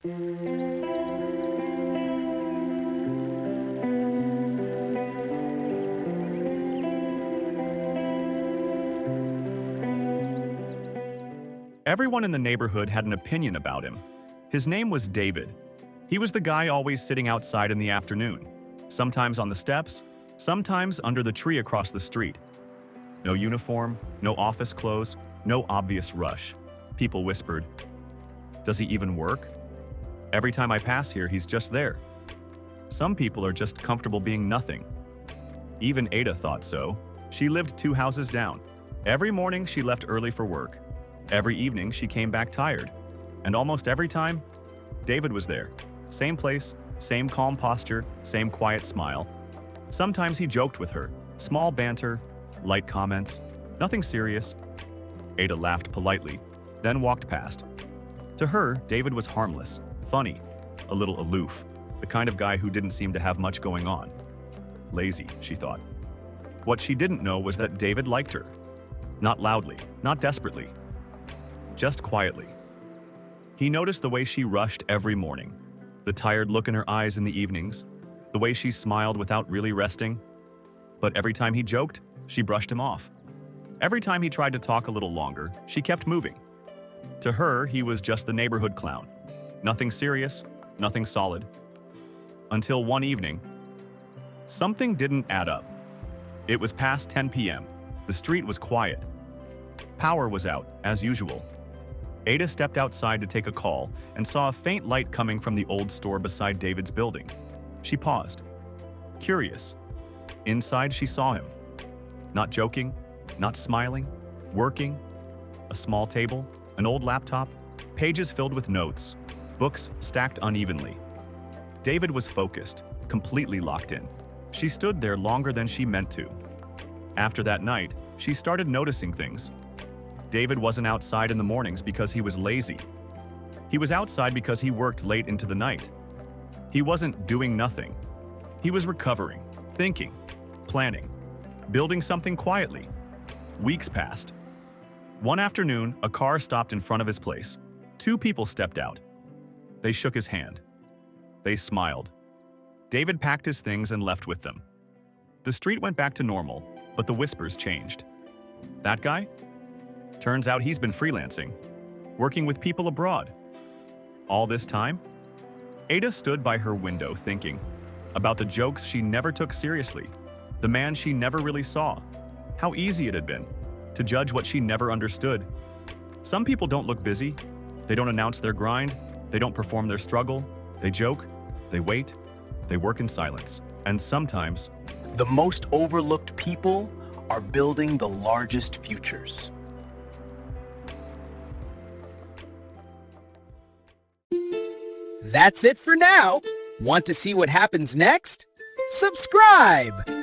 Everyone in the neighborhood had an opinion about him. His name was David. He was the guy always sitting outside in the afternoon, sometimes on the steps, sometimes under the tree across the street. No uniform, no office clothes, no obvious rush. People whispered, "Does he even work? Every time I pass here, he's just there." Some people are just comfortable being nothing. Even Ada thought so. She lived 2 houses down. Every morning she left early for work. Every evening she came back tired. And almost every time, David was there. Same place, same calm posture, same quiet smile. Sometimes he joked with her. Small banter, light comments, nothing serious. Ada laughed politely, then walked past. To her, David was harmless, funny, a little aloof, the kind of guy who didn't seem to have much going on. Lazy, she thought. What she didn't know was that David liked her. Not loudly, not desperately, just quietly. He noticed the way she rushed every morning, the tired look in her eyes in the evenings, the way she smiled without really resting. But every time he joked, she brushed him off. Every time he tried to talk a little longer, she kept moving. To her, he was just the neighborhood clown. Nothing serious, nothing solid. Until one evening, something didn't add up. It was past 10 p.m. The street was quiet. Power was out, as usual. Ada stepped outside to take a call and saw a faint light coming from the old store beside David's building. She paused, curious. Inside, she saw him. Not joking, not smiling, working. A small table, an old laptop, pages filled with notes, books stacked unevenly. David was focused, completely locked in. She stood there longer than she meant to. After that night, she started noticing things. David wasn't outside in the mornings because he was lazy. He was outside because he worked late into the night. He wasn't doing nothing. He was recovering, thinking, planning, building something quietly. Weeks passed. One afternoon, a car stopped in front of his place. 2 people stepped out. They shook his hand. They smiled. David packed his things and left with them. The street went back to normal, but the whispers changed. That guy? Turns out he's been freelancing, working with people abroad. All this time, Ada stood by her window thinking about the jokes she never took seriously, the man she never really saw, how easy it had been to judge what she never understood. Some people don't look busy, they don't announce their grind, they don't perform their struggle, they joke, they wait, they work in silence. And sometimes, the most overlooked people are building the largest futures. That's it for now. Want to see what happens next? Subscribe!